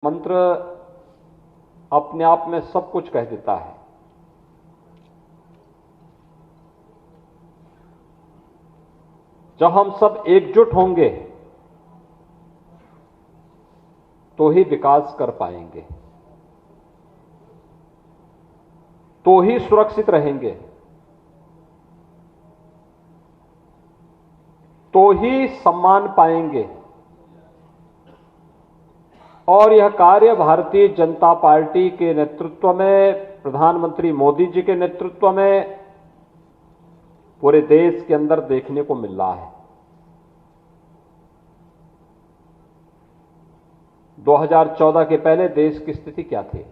मंत्र अपने आप में सब कुछ कह देता है। जब हम सब एकजुट होंगे तो ही विकास कर पाएंगे, तो ही सुरक्षित रहेंगे, तो ही सम्मान पाएंगे। और यह कार्य भारतीय जनता पार्टी के नेतृत्व में, प्रधानमंत्री मोदी जी के नेतृत्व में पूरे देश के अंदर देखने को मिल रहा है। 2014 के पहले देश की स्थिति क्या थी?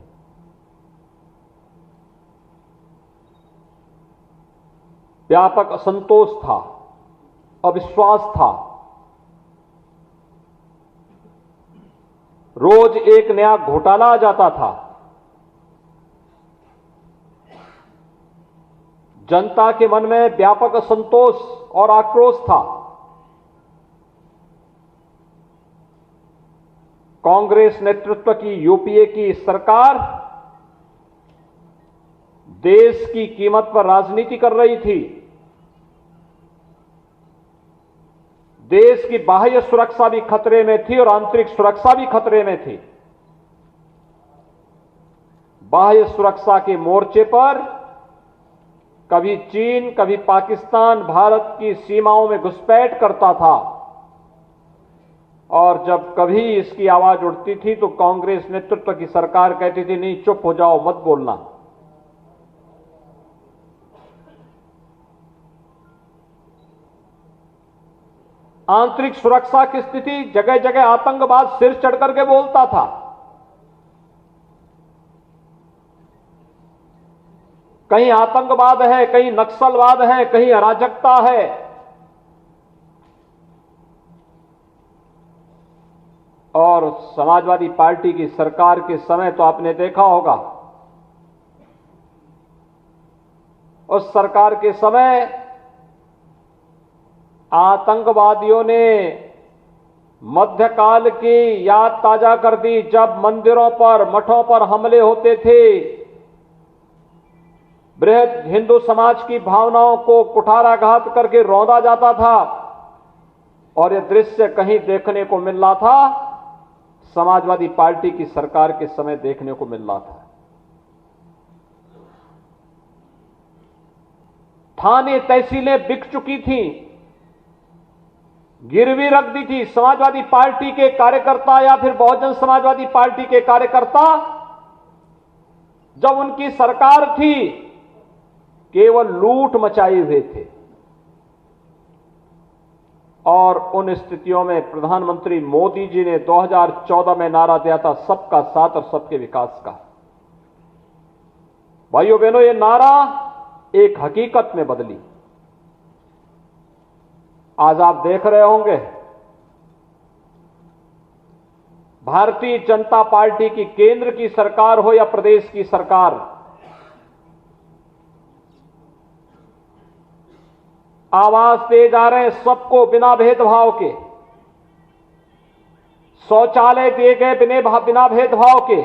व्यापक असंतोष था, अविश्वास था, रोज एक नया घोटाला आ जाता था। जनता के मन में व्यापक असंतोष और आक्रोश था। कांग्रेस नेतृत्व की यूपीए की सरकार देश की कीमत पर राजनीति कर रही थी। देश की बाह्य सुरक्षा भी खतरे में थी और आंतरिक सुरक्षा भी खतरे में थी। बाह्य सुरक्षा के मोर्चे पर कभी चीन, कभी पाकिस्तान भारत की सीमाओं में घुसपैठ करता था, और जब कभी इसकी आवाज उठती थी तो कांग्रेस नेतृत्व की सरकार कहती थी, नहीं, चुप हो जाओ, मत बोलना। आंतरिक सुरक्षा की स्थिति, जगह जगह आतंकवाद सिर चढ़ करके बोलता था। कहीं आतंकवाद है, कहीं नक्सलवाद है, कहीं अराजकता है। और समाजवादी पार्टी की सरकार के समय तो आपने देखा होगा, उस सरकार के समय आतंकवादियों ने मध्यकाल की याद ताजा कर दी, जब मंदिरों पर, मठों पर हमले होते थे। बृहद हिंदू समाज की भावनाओं को कुठाराघात करके रौंदा जाता था। और यह दृश्य कहीं देखने को मिल रहा था, समाजवादी पार्टी की सरकार के समय देखने को मिल रहा था। थाने तहसीलें बिक चुकी थीं, गिरवी रख दी थी। समाजवादी पार्टी के कार्यकर्ता या फिर बहुजन समाजवादी पार्टी के कार्यकर्ता, जब उनकी सरकार थी, केवल लूट मचाए हुए थे। और उन स्थितियों में प्रधानमंत्री मोदी जी ने 2014 में नारा दिया था, सबका साथ और सबके विकास का। भाइयों बहनों, यह नारा एक हकीकत में बदली। आज आप देख रहे होंगे, भारतीय जनता पार्टी की केंद्र की सरकार हो या प्रदेश की सरकार, आवाज दे जा रहे हैं सबको बिना भेदभाव के। शौचालय दिए गए बिना भेदभाव के।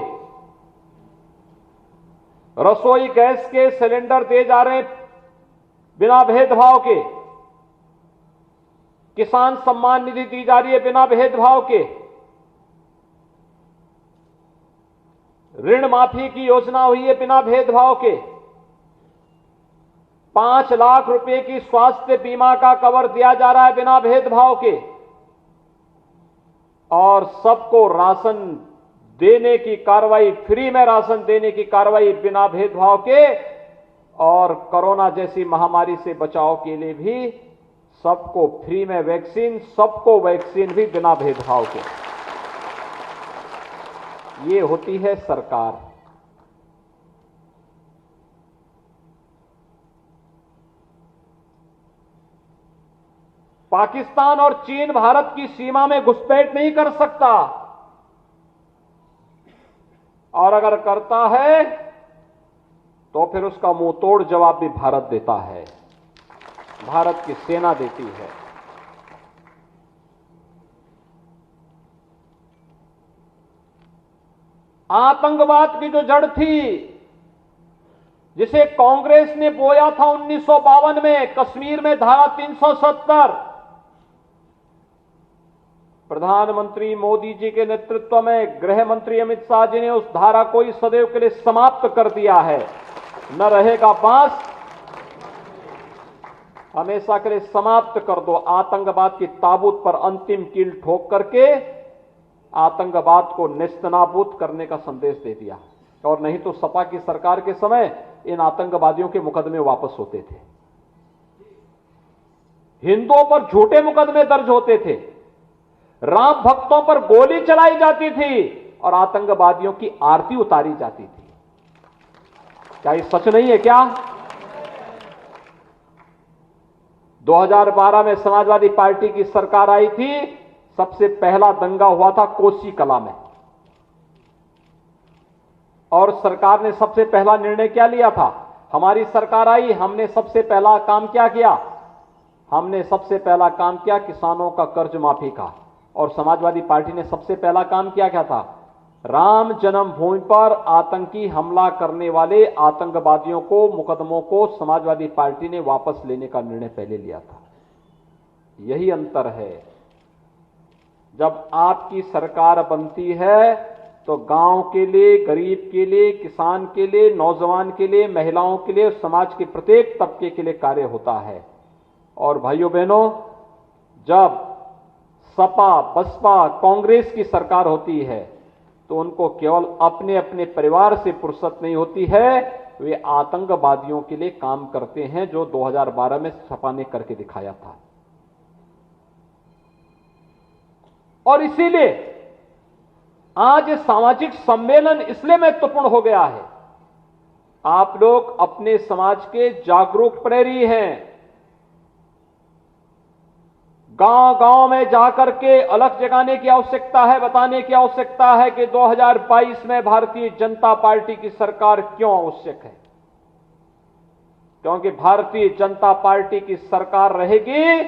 रसोई गैस के सिलेंडर दिए जा रहे हैं बिना भेदभाव के। किसान सम्मान निधि दी जा रही है बिना भेदभाव के। ऋण माफी की योजना हुई है बिना भेदभाव के। 5 लाख रुपए की स्वास्थ्य बीमा का कवर दिया जा रहा है बिना भेदभाव के। और सबको राशन देने की कार्रवाई, फ्री में राशन देने की कार्रवाई बिना भेदभाव के। और कोरोना जैसी महामारी से बचाव के लिए भी सबको फ्री में वैक्सीन, सबको वैक्सीन भी बिना भेदभाव के। ये होती है सरकार। पाकिस्तान और चीन भारत की सीमा में घुसपैठ नहीं कर सकता, और अगर करता है तो फिर उसका मुंह तोड़ जवाब भी भारत देता है, भारत की सेना देती है। आतंकवाद की जो जड़ थी, जिसे कांग्रेस ने बोया था 1952 में कश्मीर में धारा 370, प्रधानमंत्री मोदी जी के नेतृत्व में गृह मंत्री अमित शाह जी ने उस धारा को ही सदैव के लिए समाप्त कर दिया है। न रहेगा बांस, हमेशा के लिए समाप्त कर दो। आतंकवाद की ताबूत पर अंतिम कील ठोक करके आतंकवाद को नेस्तनाबूद करने का संदेश दे दिया। और नहीं तो सपा की सरकार के समय इन आतंकवादियों के मुकदमे वापस होते थे, हिंदुओं पर झूठे मुकदमे दर्ज होते थे, राम भक्तों पर गोली चलाई जाती थी और आतंकवादियों की आरती उतारी जाती थी। क्या ये सच नहीं है क्या? 2012 में समाजवादी पार्टी की सरकार आई थी, सबसे पहला दंगा हुआ था कोसी कला में, और सरकार ने सबसे पहला निर्णय क्या लिया था? हमारी सरकार आई, हमने सबसे पहला काम क्या किया? हमने सबसे पहला काम किया किसानों का कर्ज माफी का। और समाजवादी पार्टी ने सबसे पहला काम क्या था? राम जन्मभूमि पर आतंकी हमला करने वाले आतंकवादियों को, मुकदमों को समाजवादी पार्टी ने वापस लेने का निर्णय पहले लिया था। यही अंतर है। जब आपकी सरकार बनती है तो गांव के लिए, गरीब के लिए, किसान के लिए, नौजवान के लिए, महिलाओं के लिए, समाज के प्रत्येक तबके के लिए कार्य होता है। और भाइयों बहनों, जब सपा, बसपा, कांग्रेस की सरकार होती है तो उनको केवल अपने अपने परिवार से फुर्सत नहीं होती है, वे आतंकवादियों के लिए काम करते हैं, जो 2012 में सपा ने करके दिखाया था। और इसीलिए आज सामाजिक सम्मेलन इसलिए महत्वपूर्ण हो गया है। आप लोग अपने समाज के जागरूक प्रहरी हैं। गांव गांव में जाकर के अलग जगाने की आवश्यकता है, बताने की आवश्यकता है कि 2022 में भारतीय जनता पार्टी की सरकार क्यों आवश्यक है। क्योंकि भारतीय जनता पार्टी की सरकार रहेगी,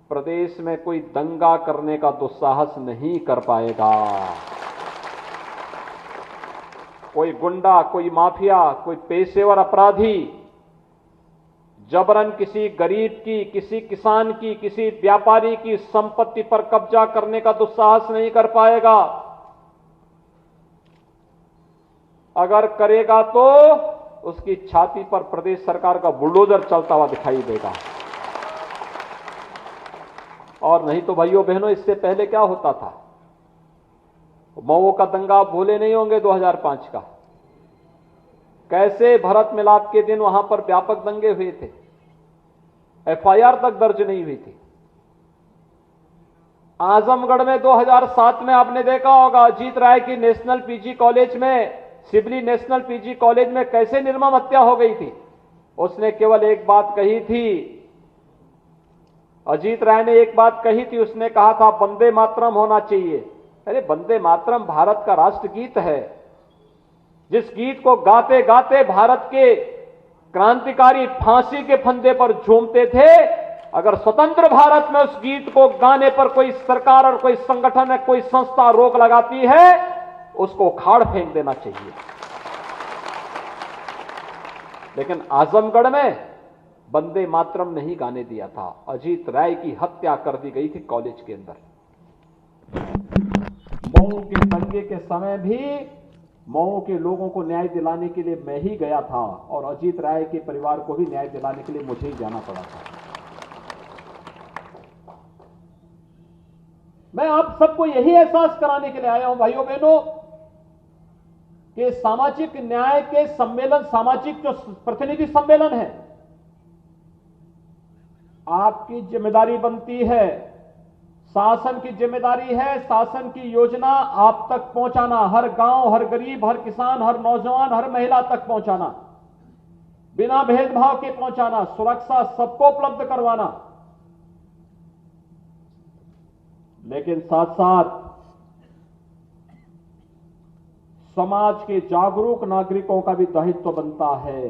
प्रदेश में कोई दंगा करने का दुस्साहस नहीं कर पाएगा। कोई गुंडा, कोई माफिया, कोई पेशेवर अपराधी जबरन किसी गरीब की, किसी किसान की, किसी व्यापारी की संपत्ति पर कब्जा करने का दुस्साहस नहीं कर पाएगा। अगर करेगा तो उसकी छाती पर प्रदेश सरकार का बुलडोजर चलता हुआ दिखाई देगा। और नहीं तो भाइयों बहनों, इससे पहले क्या होता था? मऊ का दंगा आप भूले नहीं होंगे, 2005 का। कैसे भरत मिलाप के दिन वहां पर व्यापक दंगे हुए थे, एफआईआर तक दर्ज नहीं हुई थी। आजमगढ़ में 2007 में आपने देखा होगा, अजीत राय की नेशनल पीजी कॉलेज में, सिबली नेशनल पीजी कॉलेज में कैसे निर्मम हत्या हो गई थी। उसने केवल एक बात कही थी, अजीत राय ने एक बात कही थी, उसने कहा था वंदे मातरम होना चाहिए। अरे वंदे मातरम भारत का राष्ट्रगीत है, जिस गीत को गाते गाते भारत के क्रांतिकारी फांसी के फंदे पर झूमते थे। अगर स्वतंत्र भारत में उस गीत को गाने पर कोई सरकार और कोई संगठन या कोई संस्था रोक लगाती है, उसको उखाड़ फेंक देना चाहिए। लेकिन आजमगढ़ में वंदे मातरम नहीं गाने दिया था, अजीत राय की हत्या कर दी गई थी कॉलेज के अंदर। मऊ के दंगे के समय भी मऊ के लोगों को न्याय दिलाने के लिए मैं ही गया था, और अजीत राय के परिवार को भी न्याय दिलाने के लिए मुझे ही जाना पड़ा था। मैं आप सबको यही एहसास कराने के लिए आया हूं भाइयों बहनों, कि सामाजिक न्याय के सम्मेलन, सामाजिक जो प्रतिनिधि सम्मेलन है, आपकी जिम्मेदारी बनती है, शासन की जिम्मेदारी है, शासन की योजना आप तक पहुंचाना, हर गांव, हर गरीब, हर किसान, हर नौजवान, हर महिला तक पहुंचाना, बिना भेदभाव के पहुंचाना, सुरक्षा सबको उपलब्ध करवाना। लेकिन साथ साथ समाज के जागरूक नागरिकों का भी दायित्व बनता है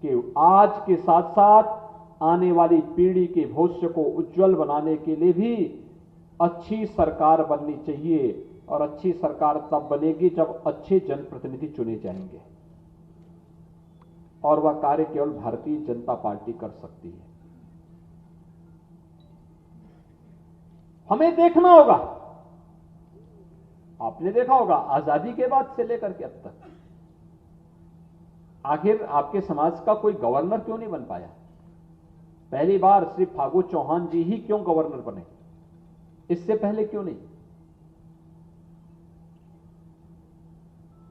कि आज के साथ साथ आने वाली पीढ़ी के भविष्य को उज्जवल बनाने के लिए भी अच्छी सरकार बननी चाहिए। और अच्छी सरकार तब बनेगी जब अच्छे जनप्रतिनिधि चुने जाएंगे, और वह कार्य केवल भारतीय जनता पार्टी कर सकती है। हमें देखना होगा, आपने देखा होगा आजादी के बाद से लेकर के अब तक आखिर आपके समाज का कोई गवर्नर क्यों नहीं बन पाया? पहली बार श्री फागू चौहान जी ही क्यों गवर्नर बने, इससे पहले क्यों नहीं?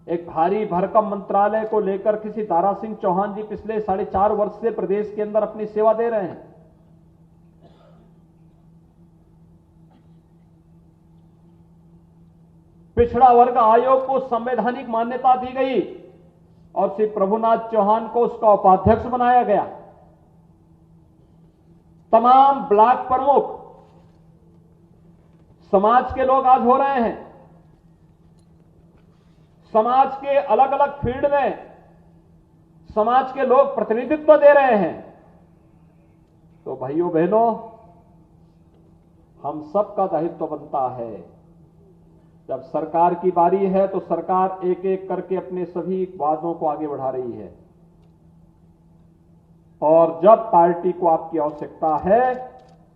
एक भारी भरकम मंत्रालय को लेकर किसी दारा सिंह चौहान जी पिछले 4.5 वर्ष से प्रदेश के अंदर अपनी सेवा दे रहे हैं। पिछड़ा वर्ग आयोग को संवैधानिक मान्यता दी गई और श्री प्रभुनाथ चौहान को उसका उपाध्यक्ष बनाया गया। तमाम ब्लॉक प्रमुख समाज के लोग आज हो रहे हैं। समाज के अलग अलग फील्ड में समाज के लोग प्रतिनिधित्व दे रहे हैं। तो भाइयों बहनों, हम सबका दायित्व बनता है, जब सरकार की बारी है तो सरकार एक एक करके अपने सभी वादों को आगे बढ़ा रही है, और जब पार्टी को आपकी आवश्यकता है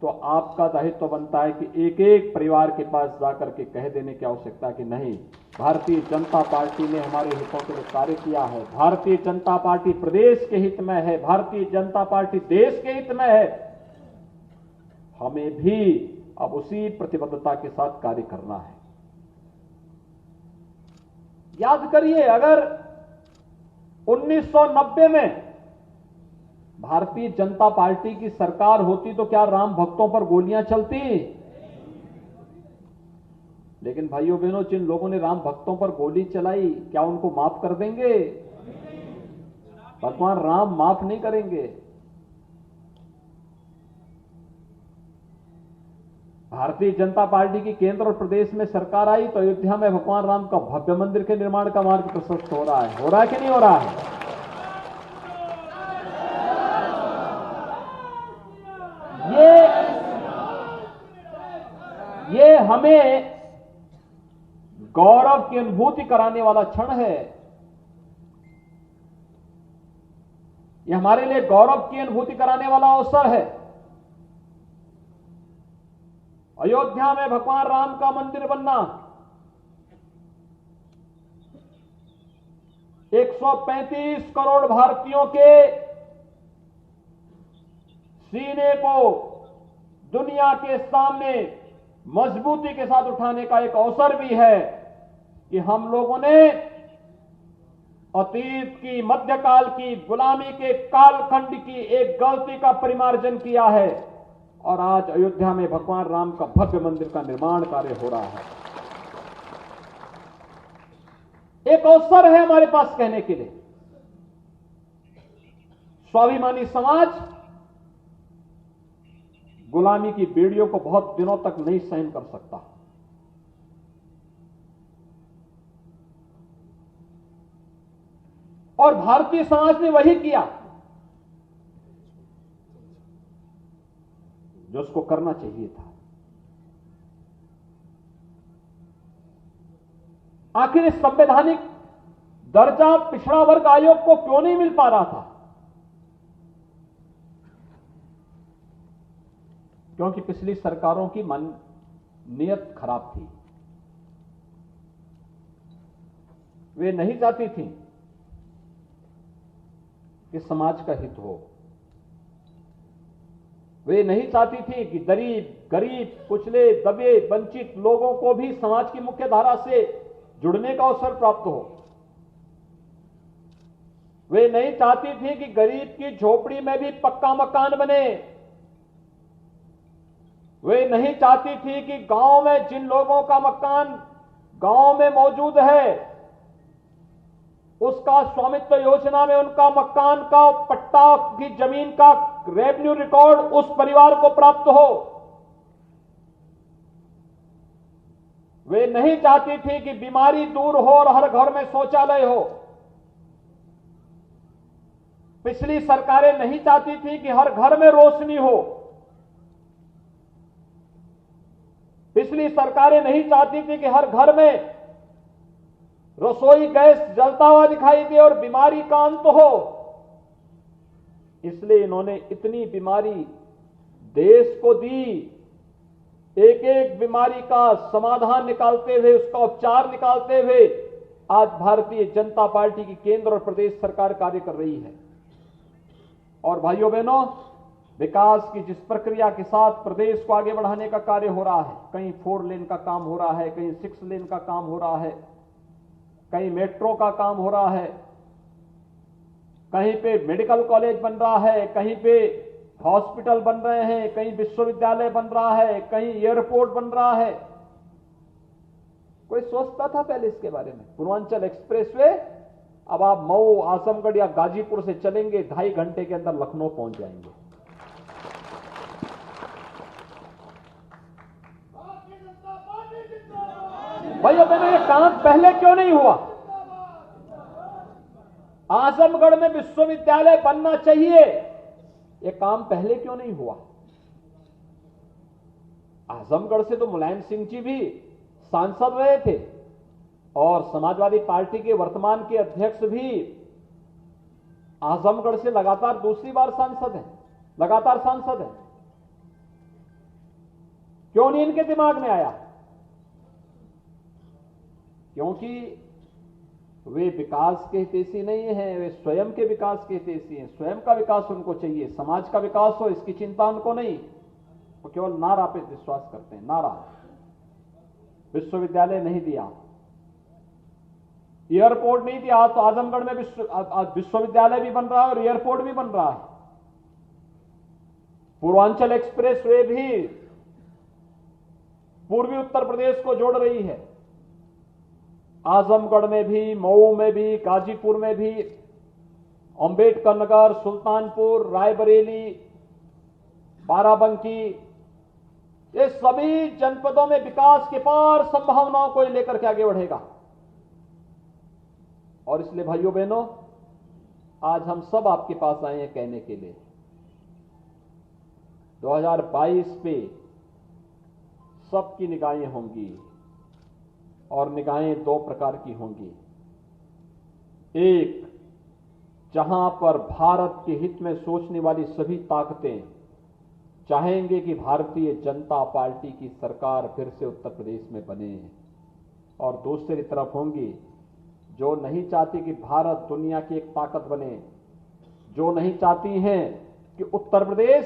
तो आपका दायित्व बनता है कि एक एक परिवार के पास जाकर के कह देने की आवश्यकता कि नहीं, भारतीय जनता पार्टी ने हमारे हितों के लिए कार्य किया है, भारतीय जनता पार्टी प्रदेश के हित में है, भारतीय जनता पार्टी देश के हित में है। हमें भी अब उसी प्रतिबद्धता के साथ कार्य करना है। याद करिए, अगर 1990 में भारतीय जनता पार्टी की सरकार होती तो क्या राम भक्तों पर गोलियां चलती? लेकिन भाइयों बहनों, जिन लोगों ने राम भक्तों पर गोली चलाई, क्या उनको माफ कर देंगे? भगवान राम माफ नहीं करेंगे। भारतीय जनता पार्टी की केंद्र और प्रदेश में सरकार आई तो अयोध्या में भगवान राम का भव्य मंदिर के निर्माण का मार्ग प्रशस्त हो रहा है कि नहीं हो रहा है? ये हमें गौरव की अनुभूति कराने वाला क्षण है। यह हमारे लिए गौरव की अनुभूति कराने वाला अवसर है। अयोध्या में भगवान राम का मंदिर बनना, 135 करोड़ भारतीयों के सीने को दुनिया के सामने मजबूती के साथ उठाने का एक अवसर भी है कि हम लोगों ने अतीत की, मध्यकाल की, गुलामी के कालखंड की एक गलती का परिमार्जन किया है, और आज अयोध्या में भगवान राम का भव्य मंदिर का निर्माण कार्य हो रहा है। एक अवसर है हमारे पास कहने के लिए, स्वाभिमानी समाज गुलामी की बेड़ियों को बहुत दिनों तक नहीं सहन कर सकता। और भारतीय समाज ने वही किया जो उसको करना चाहिए था। आखिर इस संवैधानिक दर्जा पिछड़ा वर्ग आयोग को क्यों नहीं मिल पा रहा था? क्योंकि पिछली सरकारों की नीयत खराब थी। वे नहीं चाहती थी कि समाज का हित हो। वे नहीं चाहती थी कि गरीब, कुचले, दबे, वंचित लोगों को भी समाज की मुख्य धारा से जुड़ने का अवसर प्राप्त हो। वे नहीं चाहती थी कि गरीब की झोपड़ी में भी पक्का मकान बने। वे नहीं चाहती थी कि गांव में जिन लोगों का मकान गांव में मौजूद है, उसका स्वामित्व योजना में उनका मकान का पट्टा की जमीन का रेवेन्यू रिकॉर्ड उस परिवार को प्राप्त हो। वे नहीं चाहती थी कि बीमारी दूर हो और हर घर में शौचालय हो। पिछली सरकारें नहीं चाहती थी कि हर घर में रोशनी हो। पिछली सरकारें नहीं चाहती थी कि हर घर में रसोई गैस जलता हुआ दिखाई दे और बीमारी का अंत हो, इसलिए इन्होंने इतनी बीमारी देश को दी। एक एक बीमारी का समाधान निकालते हुए, उसका उपचार निकालते हुए आज भारतीय जनता पार्टी की केंद्र और प्रदेश सरकार कार्य कर रही है। और भाइयों बहनों, विकास की जिस प्रक्रिया के साथ प्रदेश को आगे बढ़ाने का कार्य हो रहा है, कहीं 4 लेन का काम हो रहा है, कहीं 6 लेन का काम हो रहा है, कहीं मेट्रो का काम हो रहा है, कहीं पे मेडिकल कॉलेज बन रहा है, कहीं पे हॉस्पिटल बन रहे हैं, कहीं विश्वविद्यालय बन रहा है, कहीं एयरपोर्ट बन रहा है। कोई सोचता था पहले इसके बारे में? पूर्वांचल एक्सप्रेसवे, अब आप मऊ, आजमगढ़ या गाजीपुर से चलेंगे, 2.5 घंटे के अंदर लखनऊ पहुंच जाएंगे। भाइयों बहनों, ये काम पहले क्यों नहीं हुआ? आजमगढ़ में विश्वविद्यालय बनना चाहिए, ये काम पहले क्यों नहीं हुआ? आजमगढ़ से तो मुलायम सिंह जी भी सांसद रहे थे और समाजवादी पार्टी के वर्तमान के अध्यक्ष भी आजमगढ़ से लगातार दूसरी बार सांसद हैं, लगातार सांसद हैं। क्यों नहीं इनके दिमाग में आया? क्योंकि वे विकास के हितैषी नहीं हैं, वे स्वयं के विकास के हितैषी हैं। स्वयं का विकास उनको चाहिए, समाज का विकास हो इसकी चिंता उनको नहीं। वो केवल नारा पे विश्वास करते हैं, नारा। विश्वविद्यालय नहीं दिया, एयरपोर्ट नहीं दिया, तो आजमगढ़ में विश्वविद्यालय भी बन रहा है और एयरपोर्ट भी बन रहा है। पूर्वांचल एक्सप्रेस वे भी पूर्वी उत्तर प्रदेश को जोड़ रही है। आजमगढ़ में भी, मऊ में भी, गाजीपुर में भी, अंबेडकर नगर, सुल्तानपुर, रायबरेली, बाराबंकी, ये सभी जनपदों में विकास के पार संभावनाओं को लेकर के आगे बढ़ेगा। और इसलिए भाइयों बहनों, आज हम सब आपके पास आए हैं कहने के लिए, 2022 पे सबकी निगाहें होंगी और निगाहें 2 प्रकार की होंगी। एक, जहां पर भारत के हित में सोचने वाली सभी ताकतें चाहेंगे कि भारतीय जनता पार्टी की सरकार फिर से उत्तर प्रदेश में बने, और दूसरी तरफ होंगी जो नहीं चाहती कि भारत दुनिया की एक ताकत बने, जो नहीं चाहती हैं कि उत्तर प्रदेश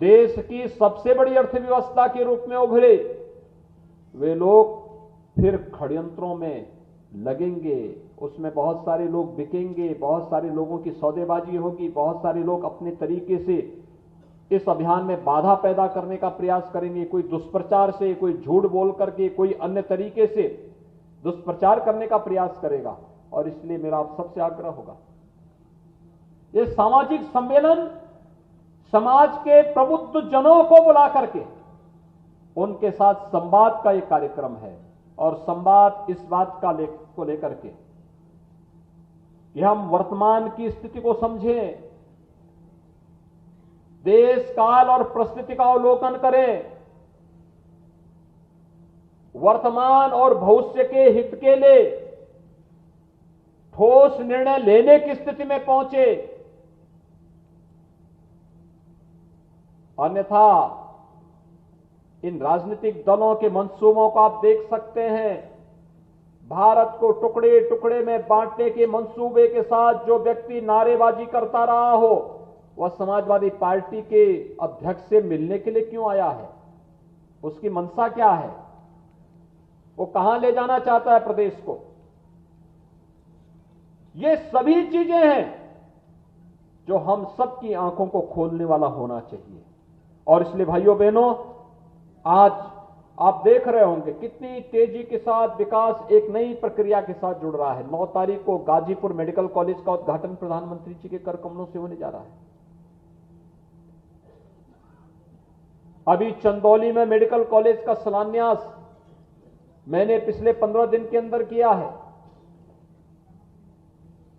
देश की सबसे बड़ी अर्थव्यवस्था के रूप में उभरे। वे लोग फिर षड्यंत्रों में लगेंगे, उसमें बहुत सारे लोग बिकेंगे, बहुत सारे लोगों की सौदेबाजी होगी, बहुत सारे लोग अपने तरीके से इस अभियान में बाधा पैदा करने का प्रयास करेंगे। कोई दुष्प्रचार से, कोई झूठ बोल करके, कोई अन्य तरीके से दुष्प्रचार करने का प्रयास करेगा। और इसलिए मेरा आप सबसे आग्रह होगा, ये सामाजिक सम्मेलन समाज के प्रबुद्ध जनों को बुला करके उनके साथ संवाद का एक कार्यक्रम है, और संवाद इस बात का को लेकर के कि हम वर्तमान की स्थिति को समझें, देश काल और परिस्थिति का अवलोकन करें, वर्तमान और भविष्य के हित के लिए ठोस निर्णय लेने की स्थिति में पहुंचे। अन्यथा इन राजनीतिक दलों के मंसूबों को आप देख सकते हैं। भारत को टुकड़े टुकड़े में बांटने के मंसूबे के साथ जो व्यक्ति नारेबाजी करता रहा हो, वह समाजवादी पार्टी के अध्यक्ष से मिलने के लिए क्यों आया है? उसकी मंशा क्या है? वो कहां ले जाना चाहता है प्रदेश को? ये सभी चीजें हैं जो हम सबकी आंखों को खोलने वाला होना चाहिए। और इसलिए भाइयों बहनों, आज आप देख रहे होंगे कितनी तेजी के साथ विकास एक नई प्रक्रिया के साथ जुड़ रहा है। 9 तारीख को गाजीपुर मेडिकल कॉलेज का उद्घाटन प्रधानमंत्री जी के कर कमलों से होने जा रहा है। अभी चंदौली में मेडिकल कॉलेज का शिलान्यास मैंने पिछले 15 दिन के अंदर किया है।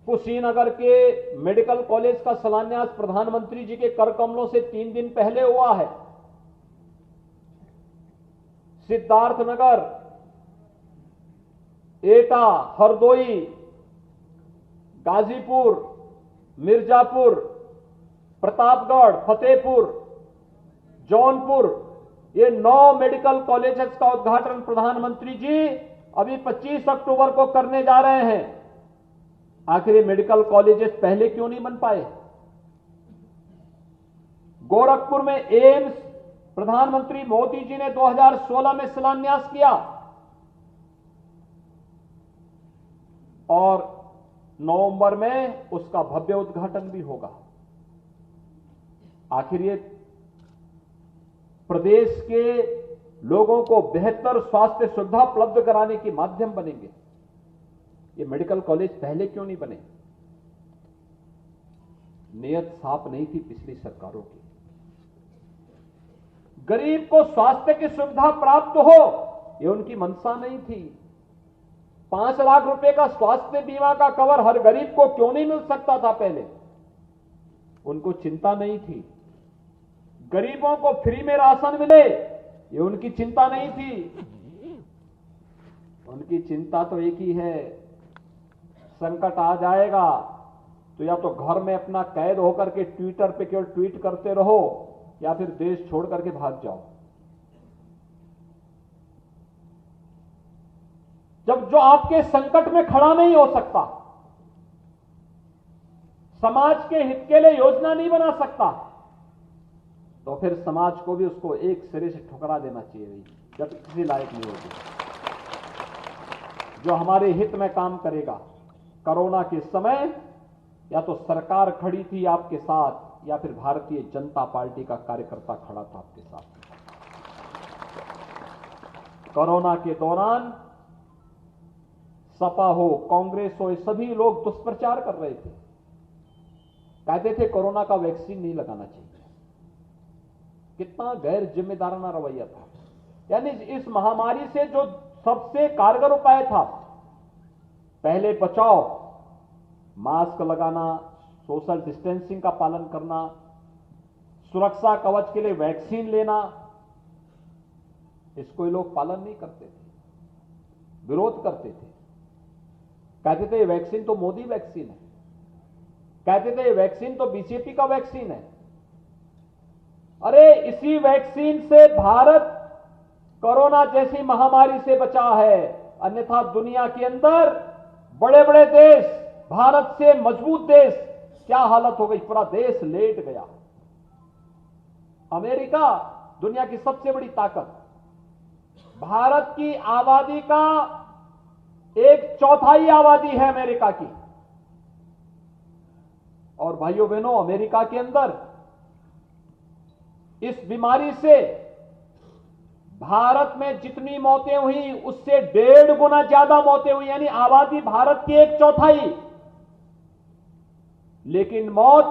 कुशीनगर के मेडिकल कॉलेज का शिलान्यास प्रधानमंत्री जी के कर कमलों से 3 दिन पहले हुआ है। सिद्धार्थनगर, एटा, हरदोई, गाजीपुर, मिर्जापुर, प्रतापगढ़, फतेहपुर, जौनपुर, ये 9 मेडिकल कॉलेजेस का उद्घाटन प्रधानमंत्री जी अभी 25 अक्टूबर को करने जा रहे हैं। आखिर ये मेडिकल कॉलेजेस पहले क्यों नहीं बन पाए? गोरखपुर में एम्स प्रधानमंत्री मोदी जी ने 2016 में शिलान्यास किया और नवंबर में उसका भव्य उद्घाटन भी होगा। आखिर ये प्रदेश के लोगों को बेहतर स्वास्थ्य सुविधा उपलब्ध कराने के माध्यम बनेंगे। ये मेडिकल कॉलेज पहले क्यों नहीं बने? नियत साफ नहीं थी पिछली सरकारों की। गरीब को स्वास्थ्य की सुविधा प्राप्त हो, ये उनकी मंशा नहीं थी। 5 लाख रुपए का स्वास्थ्य बीमा का कवर हर गरीब को क्यों नहीं मिल सकता था पहले? उनको चिंता नहीं थी। गरीबों को फ्री में राशन मिले, ये उनकी चिंता नहीं थी। उनकी चिंता तो एक ही है, संकट आ जाएगा तो या तो घर में अपना कैद होकर के ट्विटर पे केवल ट्वीट करते रहो या फिर देश छोड़ करके भाग जाओ। जब जो आपके संकट में खड़ा नहीं हो सकता, समाज के हित के लिए योजना नहीं बना सकता, तो फिर समाज को भी उसको एक सिरे से ठुकरा देना चाहिए जब किसी लायक नहीं होगी। जो हमारे हित में काम करेगा। कोरोना के समय या तो सरकार खड़ी थी आपके साथ या फिर भारतीय जनता पार्टी का कार्यकर्ता खड़ा था आपके साथ। कोरोना के दौरान सपा हो, कांग्रेस हो, ये सभी लोग दुष्प्रचार कर रहे थे। कहते थे कोरोना का वैक्सीन नहीं लगाना चाहिए। कितना गैर जिम्मेदाराना रवैया था। यानी इस महामारी से जो सबसे कारगर उपाय था, पहले बचाव, मास्क लगाना, सोशल डिस्टेंसिंग का पालन करना, सुरक्षा कवच के लिए वैक्सीन लेना, इसको ये लोग पालन नहीं करते थे, विरोध करते थे। कहते थे ये वैक्सीन तो मोदी वैक्सीन है, कहते थे ये वैक्सीन तो बीजेपी का वैक्सीन है। अरे इसी वैक्सीन से भारत कोरोना जैसी महामारी से बचा है, अन्यथा दुनिया के अंदर बड़े बड़े देश, भारत से मजबूत देश, क्या हालत हो गई, पूरा देश लेट गया। अमेरिका दुनिया की सबसे बड़ी ताकत, भारत की आबादी का 1/4 आबादी है अमेरिका की। और भाइयों बहनों, अमेरिका के अंदर इस बीमारी से भारत में जितनी मौतें हुई उससे 1.5 गुना ज्यादा मौतें हुई, यानी आबादी भारत की 1/4, लेकिन मौत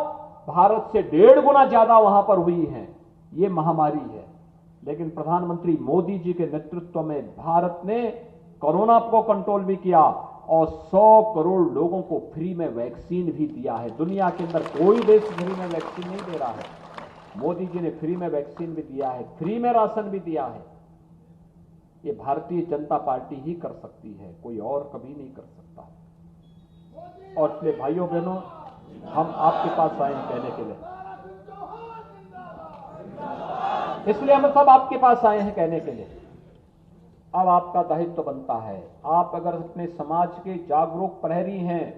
भारत से 1.5 गुना ज्यादा वहां पर हुई है। यह महामारी है। लेकिन प्रधानमंत्री मोदी जी के नेतृत्व में भारत ने कोरोना को कंट्रोल भी किया और 100 करोड़ लोगों को फ्री में वैक्सीन भी दिया है। दुनिया के अंदर कोई देश फ्री में वैक्सीन नहीं दे रहा है। मोदी जी ने फ्री में वैक्सीन भी दिया है, फ्री में राशन भी दिया है। ये भारतीय जनता पार्टी ही कर सकती है, कोई और कभी नहीं कर सकता। और इसलिए भाइयों बहनों, हम आपके पास आए हैं कहने के लिए, इसलिए हम सब आपके पास आए हैं कहने के लिए। अब आपका दायित्व बनता है, आप अगर अपने समाज के जागरूक प्रहरी हैं,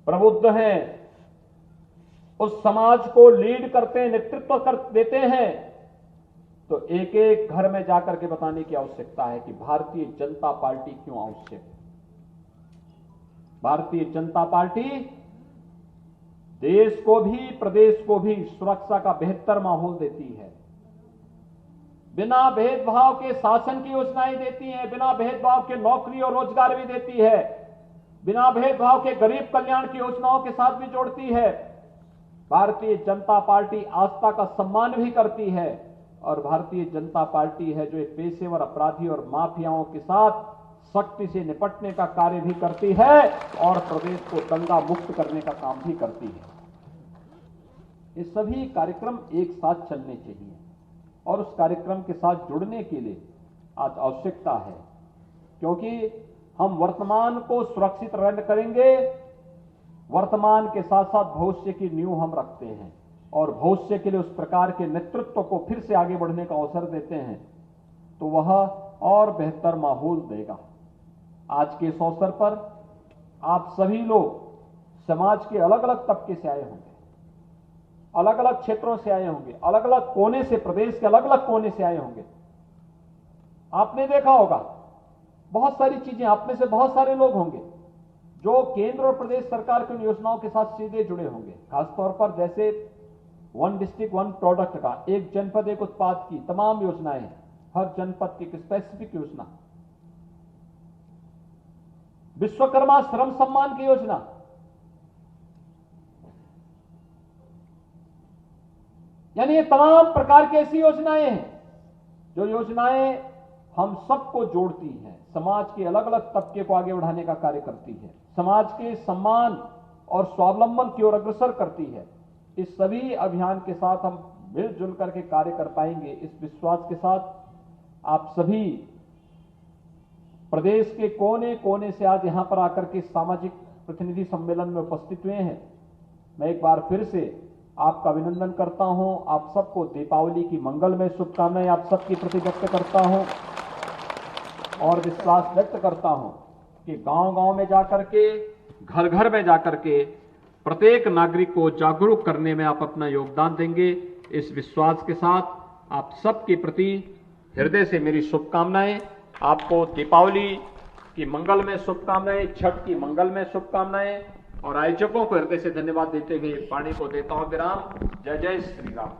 प्रबुद्ध हैं, उस समाज को लीड करते हैं, नेतृत्व कर देते हैं, तो एक एक घर में जाकर के बताने की आवश्यकता है कि भारतीय जनता पार्टी क्यों आवश्यक है। भारतीय जनता पार्टी देश को भी, प्रदेश को भी सुरक्षा का बेहतर माहौल देती है। बिना भेदभाव के शासन की योजनाएं देती है, बिना भेदभाव के नौकरी और रोजगार भी देती है, बिना भेदभाव के गरीब कल्याण की योजनाओं के साथ भी जोड़ती है। भारतीय जनता पार्टी आस्था का सम्मान भी करती है और भारतीय जनता पार्टी है जो एक पेशेवर अपराधी और माफियाओं के साथ सख्ती से निपटने का कार्य भी करती है और प्रदेश को दंगा मुक्त करने का काम भी करती है। ये सभी कार्यक्रम एक साथ चलने चाहिए। और उस कार्यक्रम के साथ जुड़ने के लिए आज आवश्यकता है, क्योंकि हम वर्तमान को सुरक्षित करेंगे, वर्तमान के साथ साथ भविष्य की नींव हम रखते हैं और भविष्य के लिए उस प्रकार के नेतृत्व को फिर से आगे बढ़ने का अवसर देते हैं, तो वह और बेहतर माहौल देगा। आज के इस अवसर पर आप सभी लोग समाज के अलग अलग तबके से आए होंगे, अलग अलग क्षेत्रों से आए होंगे, अलग अलग कोने से, प्रदेश के अलग अलग कोने से आए होंगे। आपने देखा होगा बहुत सारी चीजें, आप में से बहुत सारे लोग होंगे जो केंद्र और प्रदेश सरकार की योजनाओं के साथ सीधे जुड़े होंगे। खासतौर पर जैसे वन डिस्ट्रिक्ट वन प्रोडक्ट का, एक जनपद एक उत्पाद की तमाम योजनाएं हैं, हर जनपद की एक स्पेसिफिक योजना, विश्वकर्मा श्रम सम्मान की योजना, यानी ये तमाम प्रकार की ऐसी योजनाएं हैं जो योजनाएं हम सबको जोड़ती हैं, समाज के अलग अलग तबके को आगे बढ़ाने का कार्य करती है, समाज के सम्मान और स्वावलंबन की ओर अग्रसर करती है। इस सभी अभियान के साथ हम मिलजुल करके कार्य कर पाएंगे, इस विश्वास के साथ आप सभी प्रदेश के कोने कोने से आज यहां पर आकर के सामाजिक प्रतिनिधि सम्मेलन में उपस्थित हुए हैं। मैं एक बार फिर से आपका अभिनंदन करता हूं, आप सबको दीपावली की मंगलमय शुभकामनाएं आप सबके प्रति व्यक्त करता हूं और विश्वास व्यक्त करता हूं कि गांव-गांव में जाकर के, घर-घर में जाकर के प्रत्येक नागरिक को जागरूक करने में आप अपना योगदान देंगे। इस विश्वास के साथ आप सबके प्रति हृदय से मेरी शुभकामनाएं। आपको दीपावली की मंगलमय शुभकामनाएं, छठ की मंगलमय शुभकामनाएं और आयोजकों को हृदय से धन्यवाद देते हुए वाणी को देता हूं विराम। जय जय श्री राम।